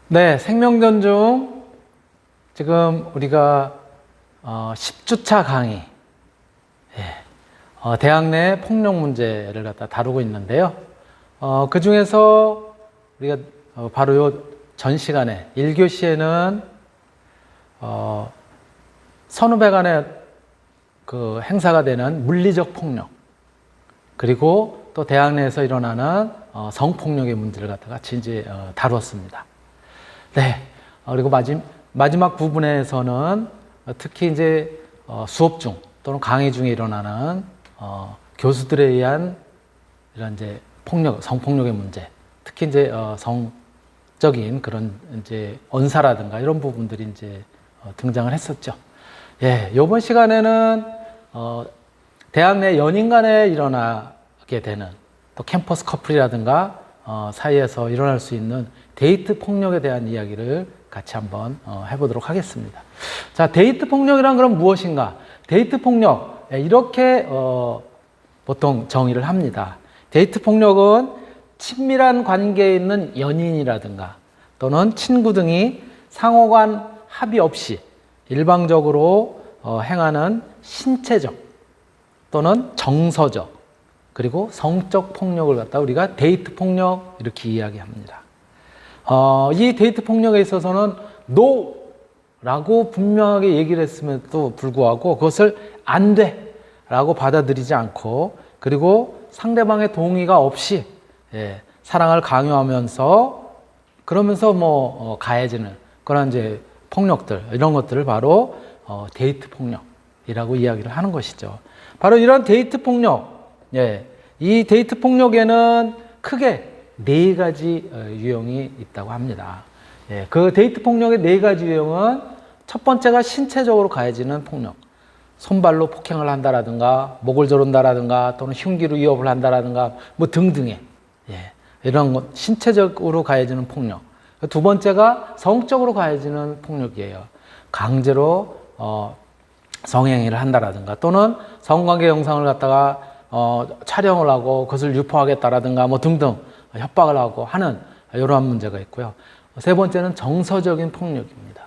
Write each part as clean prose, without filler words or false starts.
네, 생명존중 지금 우리가 10주차 강의, 대학 내 폭력 문제를 갖다 다루고 있는데요. 그 중에서 우리가 바로 요 전 시간에 1교시에는 선후배 간의 그 행사가 되는 물리적 폭력, 그리고 또 대학 내에서 일어나는 성폭력의 문제를 갖다가 같이 이제 다루었습니다. 네. 그리고 마지막 부분에서는 특히 이제 수업 중 또는 강의 중에 일어나는 교수들에 의한 이런 이제 폭력, 성폭력의 문제, 특히 이제 성적인 그런 이제 언사라든가 이런 부분들이 이제 등장을 했었죠. 예, 이번 시간에는 대학 내 연인 간에 일어나게 되는 또 캠퍼스 커플이라든가 사이에서 일어날 수 있는 데이트 폭력에 대한 이야기를 같이 한번 해보도록 하겠습니다. 자, 데이트 폭력이란 그럼 무엇인가? 데이트 폭력, 이렇게 보통 정의를 합니다. 데이트 폭력은 친밀한 관계에 있는 연인이라든가 또는 친구 등이 상호간 합의 없이 일방적으로 행하는 신체적 또는 정서적 그리고 성적 폭력을 갖다 우리가 데이트 폭력 이렇게 이야기합니다. 이 데이트 폭력에 있어서는 NO라고 분명하게 얘기를 했음에도 불구하고 그것을 안 돼 라고 받아들이지 않고 그리고 상대방의 동의가 없이 사랑을 강요하면서 그러면서 가해지는 그런 이제 폭력들 이런 것들을 바로 데이트 폭력이라고 이야기를 하는 것이죠. 바로 이런 데이트 폭력, 이 데이트 폭력에는 크게 4가지 유형이 있다고 합니다. 그 데이트 폭력의 4가지 유형은 첫 번째가 신체적으로 가해지는 폭력. 손발로 폭행을 한다라든가 목을 조른다라든가 또는 흉기로 위협을 한다라든가 등등의 이런 것, 신체적으로 가해지는 폭력. 두 번째가 성적으로 가해지는 폭력이에요. 강제로 성행위를 한다라든가 또는 성관계 영상을 갖다가 촬영을 하고 그것을 유포하겠다라든가 등등 협박을 하고 하는 이러한 문제가 있고요. 세 번째는 정서적인 폭력입니다.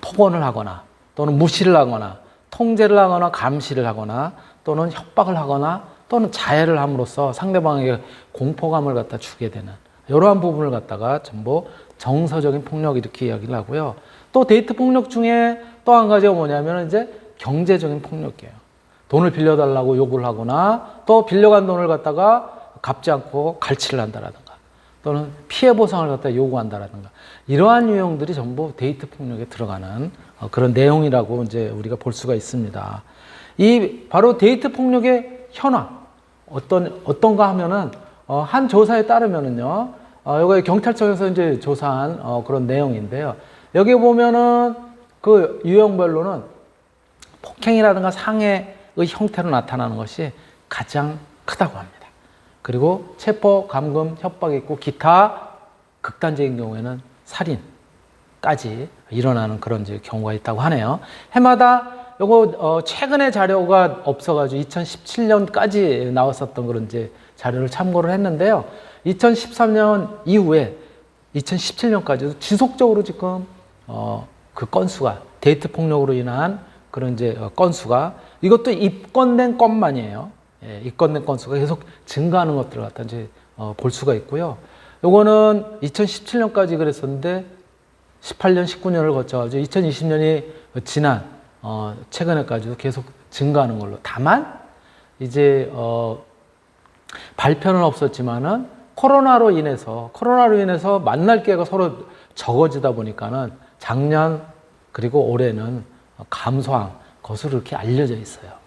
폭언을 하거나 또는 무시를 하거나 통제를 하거나 감시를 하거나 또는 협박을 하거나 또는 자해를 함으로써 상대방에게 공포감을 갖다 주게 되는 이러한 부분을 갖다가 전부 정서적인 폭력 이렇게 이야기를 하고요. 또 데이트 폭력 중에 또 한 가지가 뭐냐면 이제 경제적인 폭력이에요. 돈을 빌려달라고 요구를 하거나 또 빌려간 돈을 갖다가 갚지 않고 갈취를 한다라든가 또는 피해 보상을 갖다 요구한다라든가 이러한 유형들이 전부 데이트 폭력에 들어가는 그런 내용이라고 이제 우리가 볼 수가 있습니다. 이 바로 데이트 폭력의 현황 어떤가 하면은 한 조사에 따르면은요, 여기 경찰청에서 이제 조사한 그런 내용인데요. 여기 보면은 그 유형별로는 폭행이라든가 상해의 형태로 나타나는 것이 가장 크다고 합니다. 그리고 체포, 감금, 협박이 있고 기타 극단적인 경우에는 살인까지 일어나는 그런 이제 경우가 있다고 하네요. 해마다 요거 최근에 자료가 없어가지고 2017년까지 나왔었던 그런 이제 자료를 참고를 했는데요. 2013년 이후에 2017년까지도 지속적으로 지금 그 건수가 데이트 폭력으로 인한 그런 이제 건수가 이것도 입건된 건만이에요. 입건된 건수가 계속 증가하는 것들을 갖다 이제 볼 수가 있고요. 요거는 2017년까지 그랬었는데 18년, 19년을 거쳐가지고 2020년이 지난 최근에까지도 계속 증가하는 걸로. 다만 이제 발표는 없었지만은 코로나로 인해서 만날 기회가 서로 적어지다 보니까는 작년 그리고 올해는 감소한 것으로 이렇게 알려져 있어요.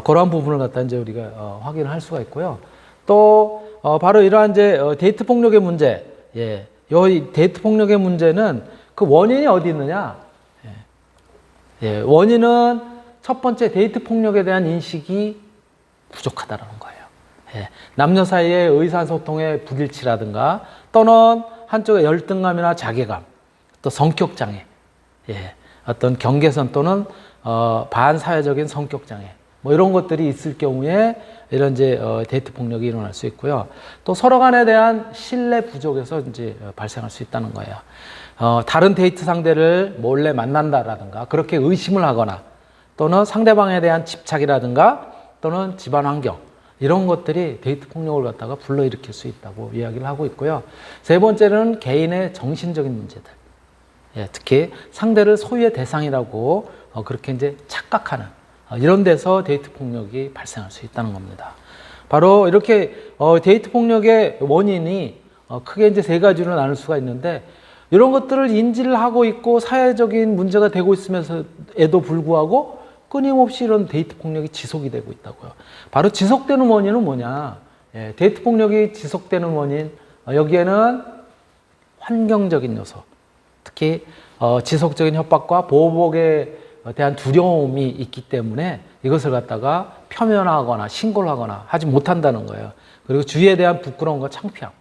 그러한 부분을 갖다 이제 우리가 확인을 할 수가 있고요. 또 바로 이러한 이제 데이트 폭력의 문제, 이 데이트 폭력의 문제는 그 원인이 어디 있느냐? 원인은 첫 번째 데이트 폭력에 대한 인식이 부족하다라는 거예요. 남녀 사이의 의사소통의 불일치라든가 또는 한쪽의 열등감이나 자괴감, 또 성격 장애, 어떤 경계선 또는 반사회적인 성격 장애, 뭐 이런 것들이 있을 경우에 이런 이제 데이트 폭력이 일어날 수 있고요. 또 서로 간에 대한 신뢰 부족에서 이제 발생할 수 있다는 거예요. 다른 데이트 상대를 몰래 만난다라든가 그렇게 의심을 하거나 또는 상대방에 대한 집착이라든가 또는 집안 환경 이런 것들이 데이트 폭력을 갖다가 불러일으킬 수 있다고 이야기를 하고 있고요. 세 번째는 개인의 정신적인 문제들. 예, 특히 상대를 소유의 대상이라고 그렇게 이제 착각하는 이런 데서 데이트 폭력이 발생할 수 있다는 겁니다. 바로 이렇게 데이트 폭력의 원인이 크게 이제 세 가지로 나눌 수가 있는데 이런 것들을 인지를 하고 있고 사회적인 문제가 되고 있으면서에도 불구하고 끊임없이 이런 데이트 폭력이 지속이 되고 있다고요. 바로 지속되는 원인은 뭐냐? 예, 데이트 폭력이 지속되는 원인 여기에는 환경적인 요소, 특히 지속적인 협박과 보복에 대한 두려움이 있기 때문에 이것을 갖다가 표면화하거나 신고를 하거나 하지 못한다는 거예요. 그리고 주위에 대한 부끄러움과 창피함.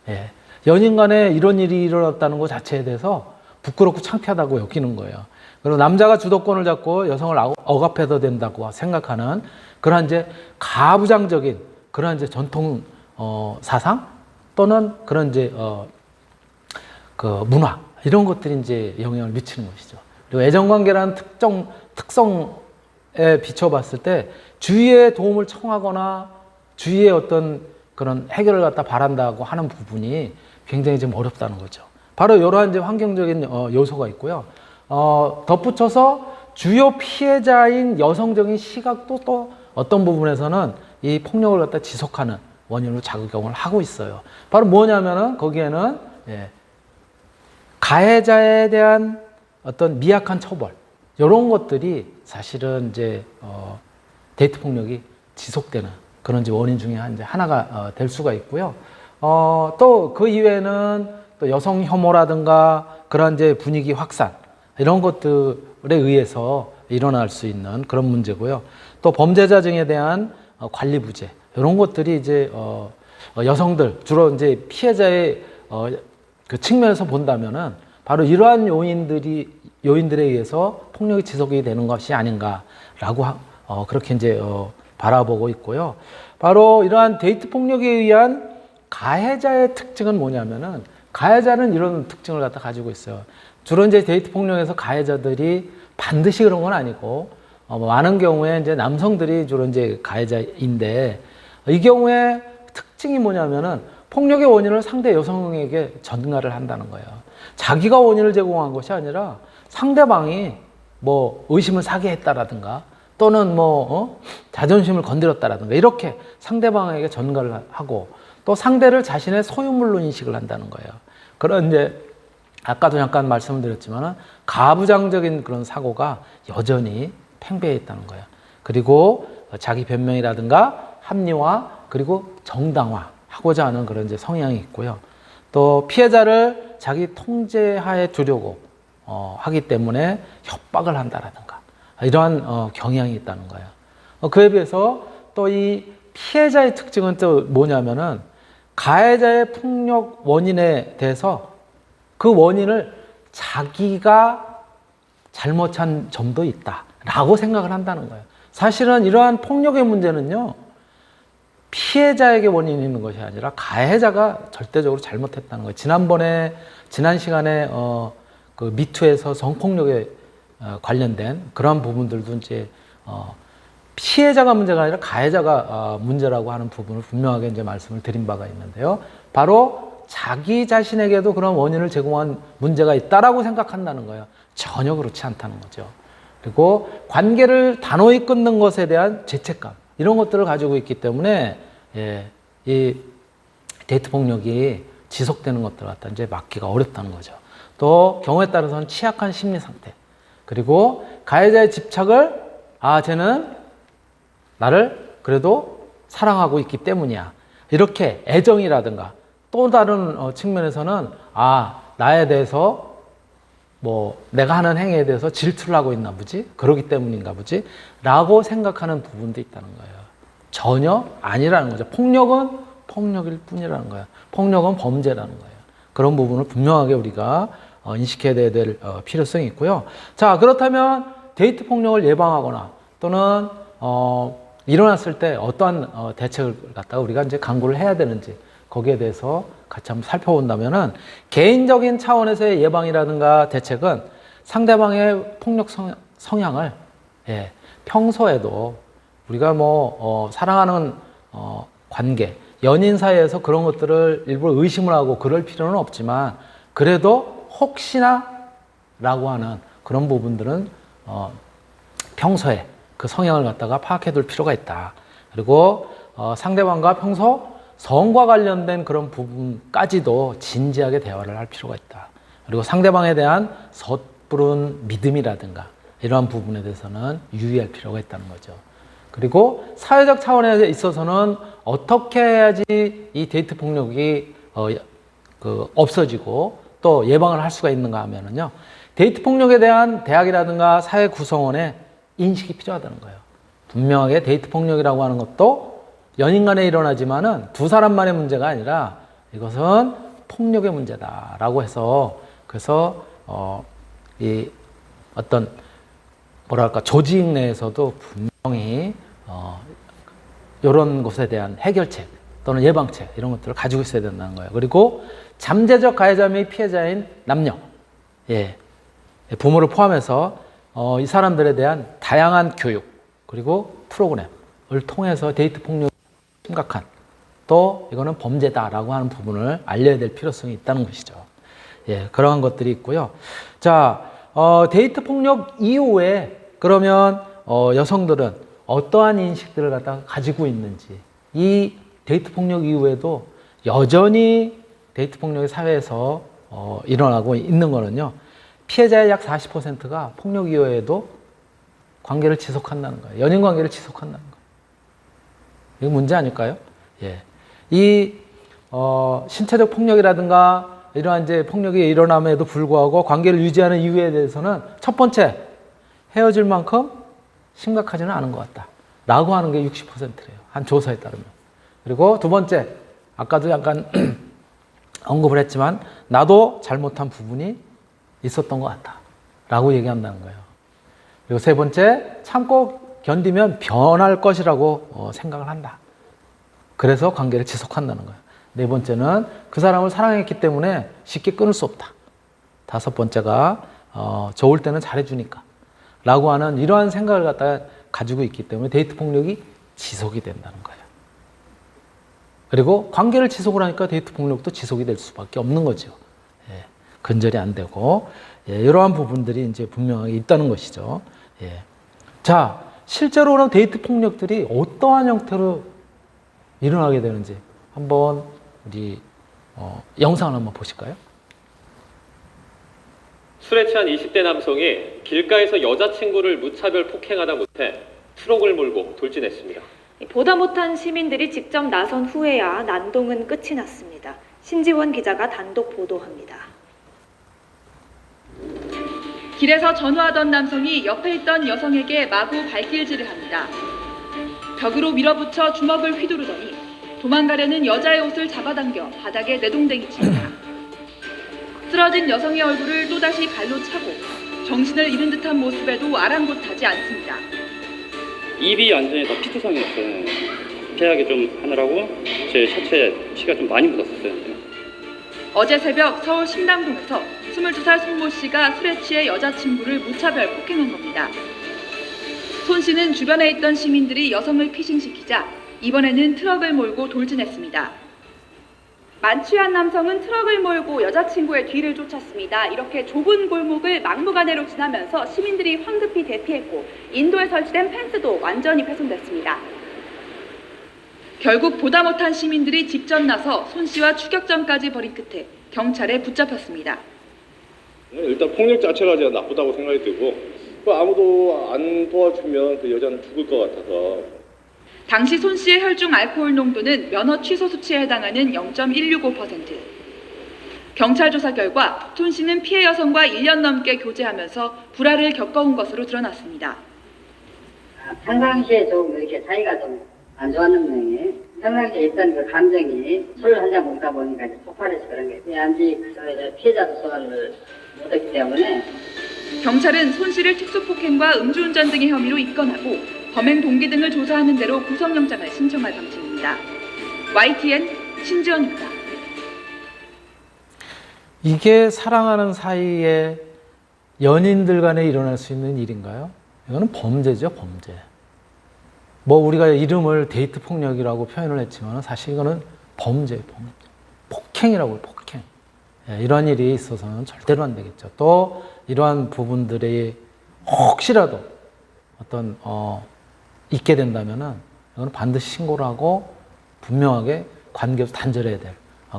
예. 연인 간에 이런 일이 일어났다는 것 자체에 대해서 부끄럽고 창피하다고 여기는 거예요. 그리고 남자가 주도권을 잡고 여성을 억압해도 된다고 생각하는 그런 이제 가부장적인 그런 이제 전통 사상 또는 그런 이제 그 문화 이런 것들이 이제 영향을 미치는 것이죠. 그리고 애정관계라는 특성에 비춰봤을 때 주위의 도움을 청하거나 주위의 어떤 그런 해결을 갖다 바란다고 하는 부분이 굉장히 좀 어렵다는 거죠. 바로 이러한 이제 환경적인 요소가 있고요. 덧붙여서 주요 피해자인 여성적인 시각도 또 어떤 부분에서는 이 폭력을 갖다 지속하는 원인으로 작용을 하고 있어요. 바로 뭐냐면은 거기에는 가해자에 대한 어떤 미약한 처벌 이런 것들이 사실은 이제 데이트 폭력이 지속되는 그런 이제 원인 중에 하나가 될 수가 있고요. 또 그 이외에는 또 여성 혐오라든가 그런 이제 분위기 확산 이런 것들에 의해서 일어날 수 있는 그런 문제고요. 또 범죄자 등에 대한 관리 부재 이런 것들이 이제 여성들 주로 이제 피해자의 그 측면에서 본다면은 바로 이러한 요인들에 의해서 폭력이 지속이 되는 것이 아닌가라고 그렇게 이제 바라보고 있고요. 바로 이러한 데이트 폭력에 의한 가해자의 특징은 뭐냐면은 가해자는 이런 특징을 갖다 가지고 있어요. 주로 이제 데이트 폭력에서 가해자들이 반드시 그런 건 아니고 많은 경우에 이제 남성들이 주로 이제 가해자인데 이 경우에 특징이 뭐냐면은 폭력의 원인을 상대 여성에게 전가를 한다는 거예요. 자기가 원인을 제공한 것이 아니라 상대방이 뭐 의심을 사게 했다라든가 또는 뭐 자존심을 건드렸다라든가 이렇게 상대방에게 전가를 하고 또 상대를 자신의 소유물로 인식을 한다는 거예요. 그런 이제 아까도 잠깐 말씀을 드렸지만 가부장적인 그런 사고가 여전히 팽배해 있다는 거예요. 그리고 자기 변명이라든가 합리화 그리고 정당화하고자 하는 그런 이제 성향이 있고요. 또 피해자를 자기 통제하에 두려고 하기 때문에 협박을 한다라든가 이러한 경향이 있다는 거예요. 그에 비해서 또 이 피해자의 특징은 또 뭐냐면은 가해자의 폭력 원인에 대해서 그 원인을 자기가 잘못한 점도 있다라고 생각을 한다는 거예요. 사실은 이러한 폭력의 문제는요, 피해자에게 원인이 있는 것이 아니라 가해자가 절대적으로 잘못했다는 거예요. 지난 시간에 그 미투에서 성폭력에 관련된 그런 부분들도 이제 피해자가 문제가 아니라 가해자가 문제라고 하는 부분을 분명하게 이제 말씀을 드린 바가 있는데요. 바로 자기 자신에게도 그런 원인을 제공한 문제가 있다라고 생각한다는 거예요. 전혀 그렇지 않다는 거죠. 그리고 관계를 단호히 끊는 것에 대한 죄책감 이런 것들을 가지고 있기 때문에 이 데이트 폭력이 지속되는 것들 갖다 이제 막기가 어렵다는 거죠. 또 경우에 따라서는 취약한 심리 상태 그리고 가해자의 집착을 쟤는 나를 그래도 사랑하고 있기 때문이야. 이렇게 애정이라든가 또 다른 측면에서는 나에 대해서 뭐 내가 하는 행위에 대해서 질투를 하고 있나 보지? 그러기 때문인가 보지? 라고 생각하는 부분도 있다는 거예요. 전혀 아니라는 거죠. 폭력은 폭력일 뿐이라는 거예요. 폭력은 범죄라는 거예요. 그런 부분을 분명하게 우리가 인식해야 될 필요성이 있고요. 자, 그렇다면 데이트 폭력을 예방하거나 또는 일어났을 때 어떠한 대책을 갖다가 우리가 이제 강구를 해야 되는지 거기에 대해서 같이 한번 살펴본다면은 개인적인 차원에서의 예방이라든가 대책은 상대방의 폭력 성향을 평소에도 우리가 사랑하는 관계, 연인 사이에서 그런 것들을 일부러 의심을 하고 그럴 필요는 없지만 그래도 혹시나 라고 하는 그런 부분들은 평소에 그 성향을 갖다가 파악해 둘 필요가 있다. 그리고 상대방과 평소 성과 관련된 그런 부분까지도 진지하게 대화를 할 필요가 있다. 그리고 상대방에 대한 섣부른 믿음이라든가 이러한 부분에 대해서는 유의할 필요가 있다는 거죠. 그리고 사회적 차원에 있어서는 어떻게 해야지 이 데이트 폭력이 없어지고 또 예방을 할 수가 있는가 하면은요, 데이트 폭력에 대한 대학이라든가 사회 구성원의 인식이 필요하다는 거예요. 분명하게 데이트 폭력이라고 하는 것도 연인 간에 일어나지만은 두 사람만의 문제가 아니라 이것은 폭력의 문제다라고 해서 그래서 이 어떤 조직 내에서도 분명히 이런 것에 대한 해결책 또는 예방책 이런 것들을 가지고 있어야 된다는 거예요. 그리고 잠재적 가해자 및 피해자인 남녀, 부모를 포함해서 이 사람들에 대한 다양한 교육 그리고 프로그램을 통해서 데이트 폭력이 심각한 또 이거는 범죄다라고 하는 부분을 알려야 될 필요성이 있다는 것이죠. 그러한 것들이 있고요. 자, 데이트 폭력 이후에 그러면 여성들은 어떠한 인식들을 갖다가 가지고 있는지, 이 데이트 폭력 이후에도 여전히 데이트 폭력이 사회에서 일어나고 있는 거는요, 피해자의 약 40%가 폭력 이후에도 관계를 지속한다는 거예요. 연인 관계를 지속한다는 거예요. 이거 문제 아닐까요? 이 신체적 폭력이라든가 이러한 이제 폭력이 일어남에도 불구하고 관계를 유지하는 이유에 대해서는 첫 번째, 헤어질 만큼 심각하지는 않은 것 같다 라고 하는 게 60%래요. 한 조사에 따르면. 그리고 두 번째, 아까도 약간 언급을 했지만 나도 잘못한 부분이 있었던 것 같다 라고 얘기한다는 거예요. 그리고 세 번째, 참고 견디면 변할 것이라고 생각을 한다. 그래서 관계를 지속한다는 거예요. 네 번째는 그 사람을 사랑했기 때문에 쉽게 끊을 수 없다. 다섯 번째가 좋을 때는 잘해주니까 라고 하는 이러한 생각을 갖다가 가지고 있기 때문에 데이트 폭력이 지속이 된다는 거예요. 그리고 관계를 지속을 하니까 데이트 폭력도 지속이 될 수밖에 없는 거죠. 근절이 안 되고 이러한 부분들이 이제 분명하게 있다는 것이죠. 자, 실제로는 데이트 폭력들이 어떠한 형태로 일어나게 되는지 한번 우리 영상을 한번 보실까요? 술에 취한 20대 남성이 길가에서 여자친구를 무차별 폭행하다 못해 트럭을 몰고 돌진했습니다. 보다 못한 시민들이 직접 나선 후에야 난동은 끝이 났습니다. 신지원 기자가 단독 보도합니다. 길에서 전화하던 남성이 옆에 있던 여성에게 마구 발길질을 합니다. 벽으로 밀어붙여 주먹을 휘두르더니 도망가려는 여자의 옷을 잡아당겨 바닥에 내동댕이 칩니다. 쓰러진 여성의 얼굴을 또다시 발로 차고 정신을 잃은 듯한 모습에도 아랑곳하지 않습니다. 입이 완전히 다 피투성이었어요. 피하게 좀 하느라고 제 셔츠에 피가 좀 많이 묻었었어요. 어제 새벽 서울 신당동에서 22살 손모 씨가 술에 취해 여자친구를 무차별 폭행한 겁니다. 손 씨는 주변에 있던 시민들이 여성을 피신시키자 이번에는 트럭을 몰고 돌진했습니다. 만취한 남성은 트럭을 몰고 여자친구의 뒤를 쫓았습니다. 이렇게 좁은 골목을 막무가내로 지나면서 시민들이 황급히 대피했고 인도에 설치된 펜스도 완전히 훼손됐습니다. 결국 보다 못한 시민들이 직접 나서 손 씨와 추격전까지 벌인 끝에 경찰에 붙잡혔습니다. 일단 폭력 자체가 제가 나쁘다고 생각이 들고 아무도 안 도와주면 그 여자는 죽을 것 같아서. 당시 손 씨의 혈중 알코올 농도는 면허 취소 수치에 해당하는 0.165%. 경찰 조사 결과 손 씨는 피해 여성과 1년 넘게 교제하면서 불화를 겪어온 것으로 드러났습니다. 평상시에 좀 이렇게 사이가 좀 안 좋았는 모양이에요. 평상시에 있던 그 감정이 술 한 잔 먹다 보니까 이제 폭발해서 그런 게 아직 피해자 조사를 못했기 때문에. 경찰은 손 씨를 특수폭행과 음주운전 등의 혐의로 입건하고 범행 동기 등을 조사하는 대로 구속영장을 신청할 방침입니다. YTN 신지연입니다. 이게 사랑하는 사이에 연인들 간에 일어날 수 있는 일인가요? 이거는 범죄죠, 범죄. 뭐 우리가 이름을 데이트 폭력이라고 표현을 했지만 사실 이거는 범죄예요, 범죄. 폭행이라고요, 폭행. 예, 이런 일이 있어서는 절대로 안 되겠죠. 또 이러한 부분들이 혹시라도 어떤 있게 된다면은 이거는 반드시 신고를 하고 분명하게 관계에서 단절해야 될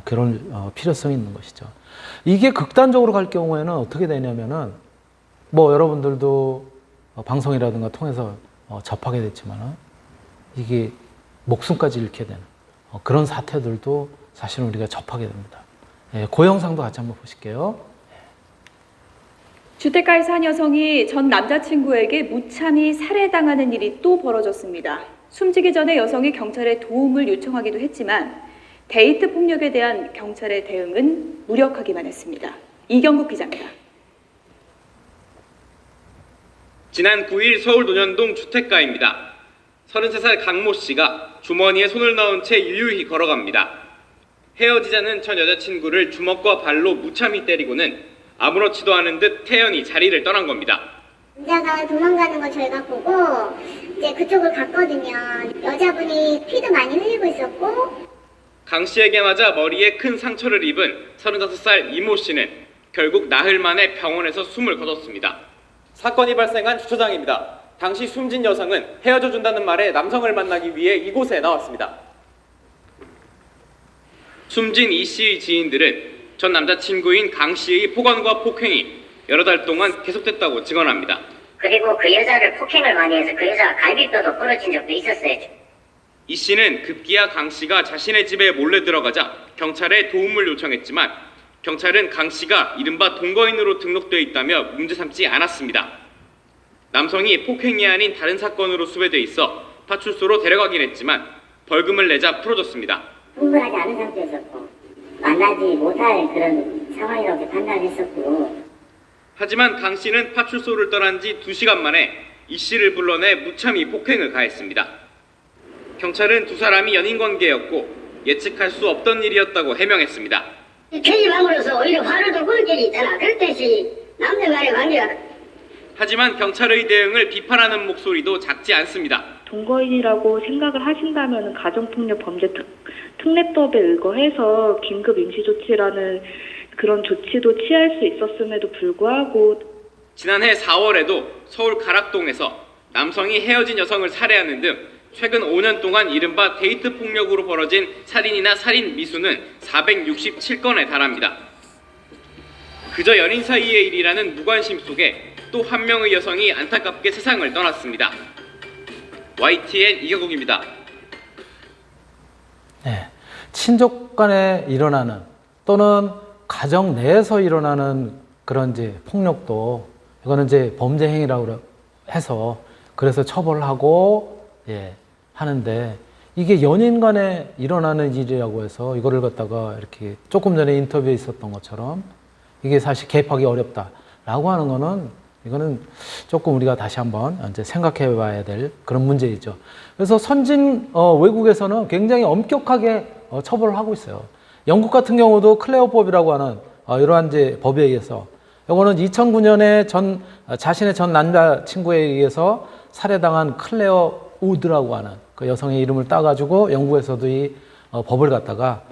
그런 필요성이 있는 것이죠. 이게 극단적으로 갈 경우에는 어떻게 되냐면은 뭐 여러분들도 방송이라든가 통해서 접하게 됐지만은 이게 목숨까지 잃게 되는 그런 사태들도 사실은 우리가 접하게 됩니다. 예, 그 영상도 같이 한번 보실게요. 주택가에 산 여성이 전 남자친구에게 무참히 살해당하는 일이 또 벌어졌습니다. 숨지기 전에 여성이 경찰에 도움을 요청하기도 했지만 데이트 폭력에 대한 경찰의 대응은 무력하기만 했습니다. 이경국 기자입니다. 지난 9일 서울 논현동 주택가입니다. 33살 강모 씨가 주머니에 손을 넣은 채 유유히 걸어갑니다. 헤어지자는 전 여자친구를 주먹과 발로 무참히 때리고는 아무렇지도 않은 듯 태연히 자리를 떠난 겁니다. 남자가 도망가는 걸 저희가 보고 이제 그쪽을 갔거든요. 여자분이 피도 많이 흘리고 있었고, 강 씨에게 맞아 머리에 큰 상처를 입은 35살 이모 씨는 결국 나흘 만에 병원에서 숨을 거뒀습니다. 사건이 발생한 주차장입니다. 당시 숨진 여성은 헤어져 준다는 말에 남성을 만나기 위해 이곳에 나왔습니다. 숨진 이 씨의 지인들은 전 남자친구인 강 씨의 폭언과 폭행이 여러 달 동안 계속됐다고 증언합니다. 그리고 그 여자를 폭행을 많이 해서 그 여자가 갈비뼈도 부러진 적도 있었어요. 이 씨는 급기야 강 씨가 자신의 집에 몰래 들어가자 경찰에 도움을 요청했지만 경찰은 강 씨가 이른바 동거인으로 등록되어 있다며 문제 삼지 않았습니다. 남성이 폭행이 아닌 다른 사건으로 수배돼 있어 파출소로 데려가긴 했지만 벌금을 내자 풀어줬습니다. 충분하지 않은 상태였었고 만나지 못할 그런 상황이라고 판단했었고, 하지만 강 씨는 파출소를 떠난 지 2시간 만에 이 씨를 불러내 무참히 폭행을 가했습니다. 경찰은 두 사람이 연인관계였고 예측할 수 없던 일이었다고 해명했습니다. 퇴임함으로써 오히려 화를 더 부는 일이 있잖아. 그럴 때시 남녀 간의 관계가. 하지만 경찰의 대응을 비판하는 목소리도 작지 않습니다. 동거인이라고 생각을 하신다면 가정폭력 범죄 특례법에 의거해서 긴급 임시조치라는 그런 조치도 취할 수 있었음에도 불구하고 지난해 4월에도 서울 가락동에서 남성이 헤어진 여성을 살해하는 등 최근 5년 동안 이른바 데이트 폭력으로 벌어진 살인이나 살인 미수는 467건에 달합니다. 그저 연인 사이의 일이라는 무관심 속에 또 한 명의 여성이 안타깝게 세상을 떠났습니다. YTN 이경국입니다. 네, 친족 간에 일어나는 또는 가정 내에서 일어나는 그런 이제 폭력도 이거는 이제 범죄 행위라고 해서 그래서 처벌하고 하는데 이게 연인 간에 일어나는 일이라고 해서 이거를 갖다가 이렇게 조금 전에 인터뷰에 있었던 것처럼 이게 사실 개입하기 어렵다라고 하는 거는 이거는 조금 우리가 다시 한번 이제 생각해 봐야 될 그런 문제이죠. 그래서 선진 외국에서는 굉장히 엄격하게 처벌을 하고 있어요. 영국 같은 경우도 클레어법이라고 하는 이러한 이제 법에 의해서 이거는 2009년에 자신의 전 남자친구에 의해서 살해당한 클레어 우드라고 하는 그 여성의 이름을 따가지고 영국에서도 이 법을 갖다가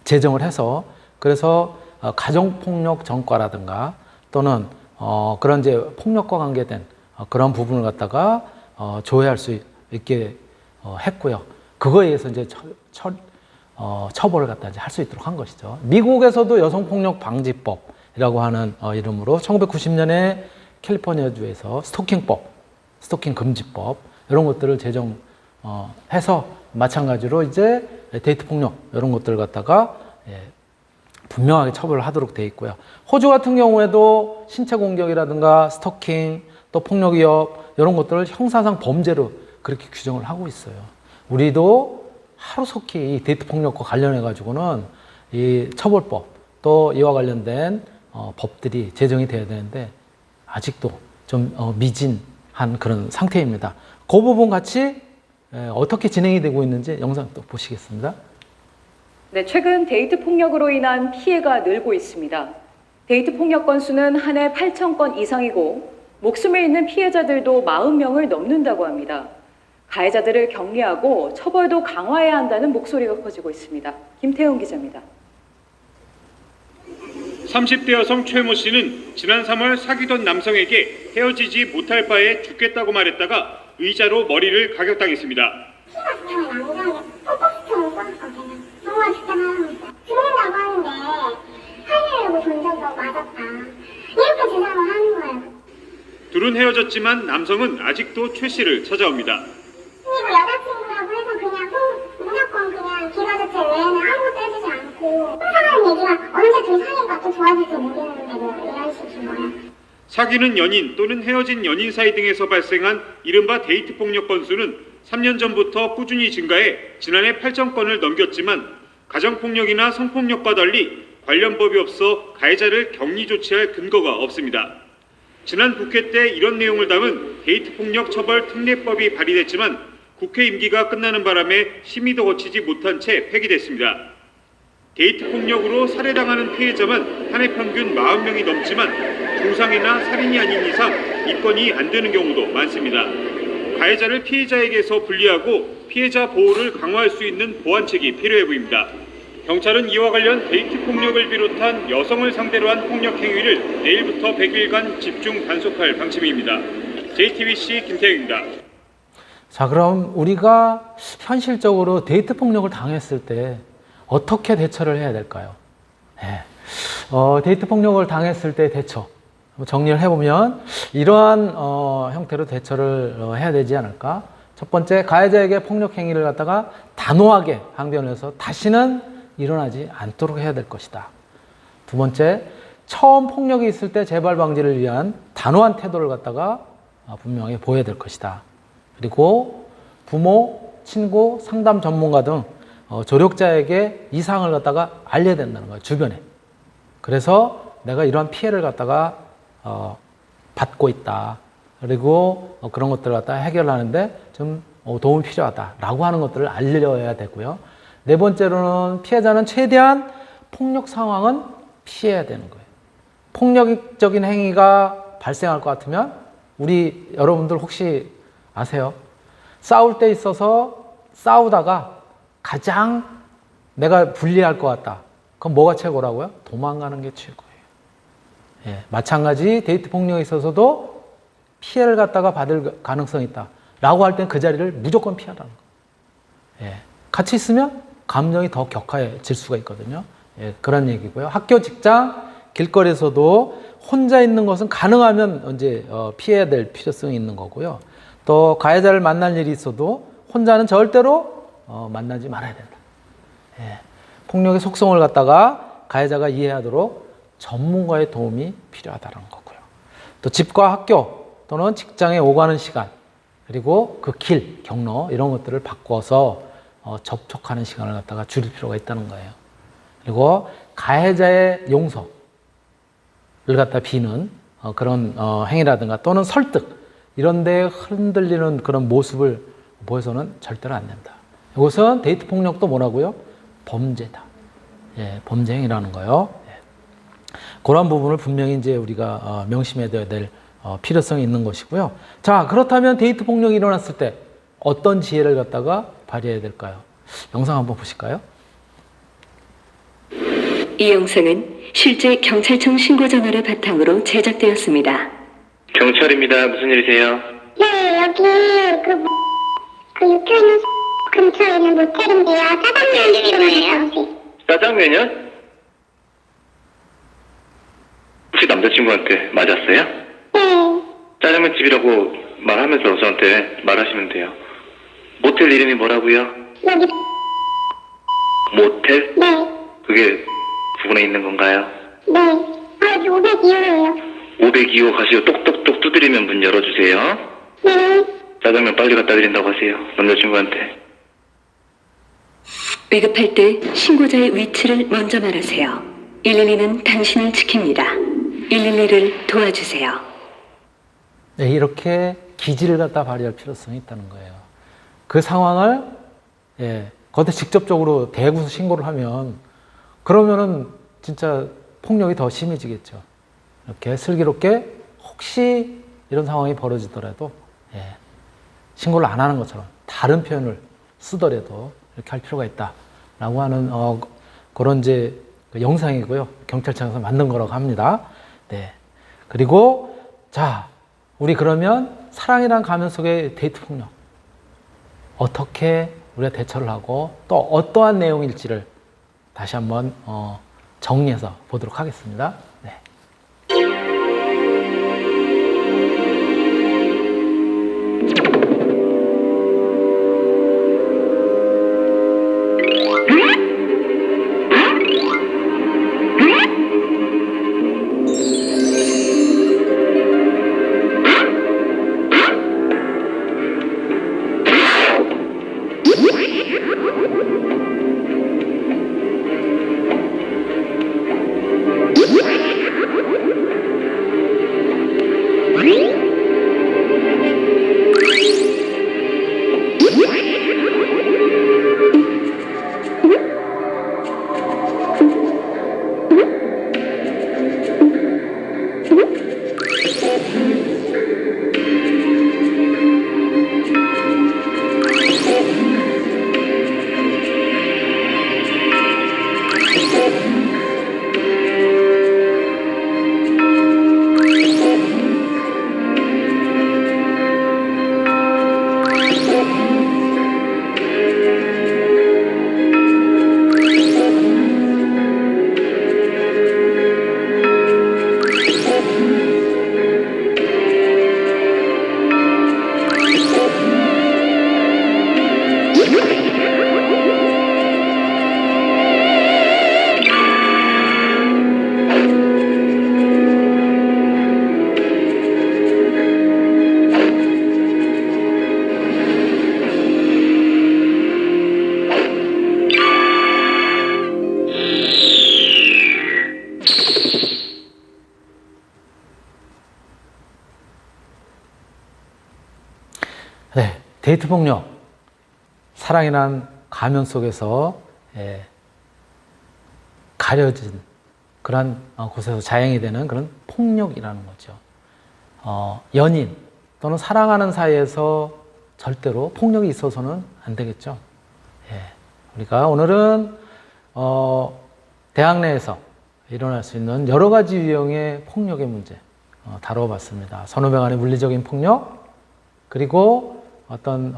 제정을 해서 그래서 가정폭력 전과라든가 또는 그런 이제 폭력과 관계된 그런 부분을 갖다가 조회할 수 있게 했고요. 그거에 의해서 이제 처벌을 갖다 이제 할 수 있도록 한 것이죠. 미국에서도 여성폭력 방지법이라고 하는 이름으로 1990년에 캘리포니아주에서 스토킹 금지법 이런 것들을 제정해서 마찬가지로 이제 데이트 폭력 이런 것들을 갖다가 분명하게 처벌을 하도록 되어 있고요. 호주 같은 경우에도 신체 공격이라든가 스토킹 또 폭력 위협 이런 것들을 형사상 범죄로 그렇게 규정을 하고 있어요. 우리도 하루속히 이 데이트 폭력과 관련해 가지고는 이 처벌법 또 이와 관련된 법들이 제정이 돼야 되는데 아직도 좀 미진한 그런 상태입니다. 그 부분 같이 어떻게 진행이 되고 있는지 영상 또 보시겠습니다. 네, 최근 데이트 폭력으로 인한 피해가 늘고 있습니다. 데이트 폭력 건수는 한 해 8,000건 이상이고 목숨을 잃는 피해자들도 40명을 넘는다고 합니다. 가해자들을 격리하고 처벌도 강화해야 한다는 목소리가 커지고 있습니다. 김태훈 기자입니다. 30대 여성 최모 씨는 지난 3월 사귀던 남성에게 헤어지지 못할 바에 죽겠다고 말했다가 의자로 머리를 가격당했습니다. 정말 죽는다고 하는데 살리려고 던져서 맞았다. 이렇게 주장을 하는 거예요. 둘은 헤어졌지만 남성은 아직도 최 씨를 찾아옵니다. 그리고 여자친구라고 해서 그냥 무조건 그냥 기가 자체 외에는 아무것도 해주지 않고 항상 얘기가 언제 둘 사이가 또 좋아질지 모르는데 뭐 이런 식인 거예요. 사귀는 연인 또는 헤어진 연인 사이 등에서 발생한 이른바 데이트 폭력 건수는 3년 전부터 꾸준히 증가해 지난해 8,000건을 넘겼지만 가정폭력이나 성폭력과 달리 관련 법이 없어 가해자를 격리 조치할 근거가 없습니다. 지난 국회 때 이런 내용을 담은 데이트 폭력 처벌 특례법이 발의됐지만 국회 임기가 끝나는 바람에 심의도 거치지 못한 채 폐기됐습니다. 데이트 폭력으로 살해당하는 피해자만 한 해 평균 40명이 넘지만 중상이나 살인이 아닌 이상 입건이 안 되는 경우도 많습니다. 가해자를 피해자에게서 분리하고 피해자 보호를 강화할 수 있는 보완책이 필요해 보입니다. 경찰은 이와 관련 데이트 폭력을 비롯한 여성을 상대로 한 폭력 행위를 내일부터 100일간 집중 단속할 방침입니다. JTBC 김태형입니다. 자, 그럼 우리가 현실적으로 데이트 폭력을 당했을 때 어떻게 대처를 해야 될까요? 네. 데이트 폭력을 당했을 때 대처. 정리를 해보면 이러한 형태로 대처를 해야 되지 않을까? 첫 번째, 가해자에게 폭력 행위를 갖다가 단호하게 항변을 해서 다시는 일어나지 않도록 해야 될 것이다. 두 번째, 처음 폭력이 있을 때 재발 방지를 위한 단호한 태도를 갖다가 분명히 보여야 될 것이다. 그리고 부모, 친구, 상담 전문가 등 조력자에게 이 사항을 갖다가 알려야 된다는 거예요, 주변에. 그래서 내가 이러한 피해를 갖다가 받고 있다. 그리고 그런 것들을 갖다 해결하는데 좀 도움이 필요하다라고 하는 것들을 알려야 되고요. 네 번째로는 피해자는 최대한 폭력 상황은 피해야 되는 거예요. 폭력적인 행위가 발생할 것 같으면 우리 여러분들 혹시 아세요? 싸울 때 있어서 싸우다가 가장 내가 불리할 것 같다. 그럼 뭐가 최고라고요? 도망가는 게 최고예요. 예, 마찬가지 데이트 폭력에 있어서도 피해를 갖다가 받을 가능성이 있다 라고 할 땐 그 자리를 무조건 피하라는 거예요. 예, 같이 있으면 감정이 더 격화해질 수가 있거든요. 예, 그런 얘기고요. 학교, 직장, 길거리에서도 혼자 있는 것은 가능하면 이제 피해야 될 필요성이 있는 거고요. 또 가해자를 만날 일이 있어도 혼자는 절대로 만나지 말아야 된다. 예, 폭력의 속성을 갖다가 가해자가 이해하도록 전문가의 도움이 필요하다는 거고요. 또 집과 학교 또는 직장에 오가는 시간, 그리고 그 길, 경로 이런 것들을 바꿔서 접촉하는 시간을 갖다가 줄일 필요가 있다는 거예요. 그리고 가해자의 용서를 갖다 비는 그런 행위라든가 또는 설득 이런 데 흔들리는 그런 모습을 보여서는 절대로 안 된다. 이것은 데이트 폭력도 뭐라고요? 범죄다. 예, 범죄 행위라는 거요. 그런 부분을 분명히 이제 우리가 명심해야 될 필요성이 있는 것이고요. 자, 그렇다면 데이트 폭력이 일어났을 때 어떤 지혜를 갖다가 발휘해야 될까요? 영상 한번 보실까요? 이 영상은 실제 경찰청 신고 전화를 바탕으로 제작되었습니다. 경찰입니다. 무슨 일이세요? 네, 여기 그 육교 있는 근처에 있는 모텔인데요. 짜장면 집이에요. 짜장면이요? 혹시 남자친구한테 맞았어요? 네. 짜장면 집이라고 말하면서 저한테 말하시면 돼요. 모텔 이름이 뭐라고요? 여기. 모텔? 네. 그게 부근에 있는 건가요? 네. 아, 여기 502호예요. 502호 가시고 똑똑똑 두드리면 문 열어주세요. 네. 짜장면 빨리 갖다 드린다고 하세요. 남자친구한테. 위급할 때 신고자의 위치를 먼저 말하세요. 112는 당신을 지킵니다. 112를 도와주세요. 네, 이렇게 기지를 갖다 발휘할 필요성이 있다는 거예요. 그 상황을 거기에 직접적으로 대구서 신고를 하면 그러면은 진짜 폭력이 더 심해지겠죠. 이렇게 슬기롭게 혹시 이런 상황이 벌어지더라도 신고를 안 하는 것처럼 다른 표현을 쓰더라도 이렇게 할 필요가 있다라고 하는 그런 이제 그 영상이고요. 경찰청에서 만든 거라고 합니다. 네. 그리고 자, 우리 그러면 사랑이란 가면 속의 데이트 폭력 어떻게 우리가 대처를 하고 또 어떠한 내용일지를 다시 한번 정리해서 보도록 하겠습니다. 네. 네, 데이트 폭력, 사랑이란 가면 속에서 가려진 그런 곳에서 자행이 되는 그런 폭력이라는 거죠. 연인 또는 사랑하는 사이에서 절대로 폭력이 있어서는 안 되겠죠. 우리가 오늘은 대학 내에서 일어날 수 있는 여러 가지 유형의 폭력의 문제 다뤄봤습니다. 선후배 간의 물리적인 폭력, 그리고 어떤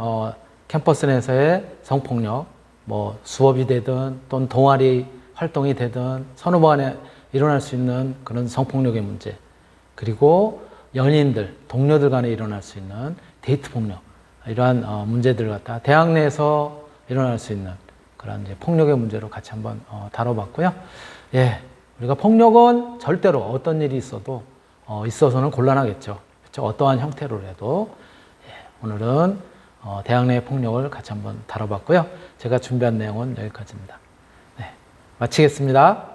캠퍼스 내에서의 성폭력, 뭐 수업이 되든 또는 동아리 활동이 되든 선후배 간에 일어날 수 있는 그런 성폭력의 문제, 그리고 연인들, 동료들 간에 일어날 수 있는 데이트 폭력, 이러한 문제들을 갖다 대학 내에서 일어날 수 있는 그런 이제 폭력의 문제로 같이 한번 다뤄봤고요. 우리가 폭력은 절대로 어떤 일이 있어서는 곤란하겠죠. 그렇죠? 어떠한 형태로 해도. 오늘은 대학 내의 폭력을 같이 한번 다뤄봤고요. 제가 준비한 내용은 여기까지입니다. 네, 마치겠습니다.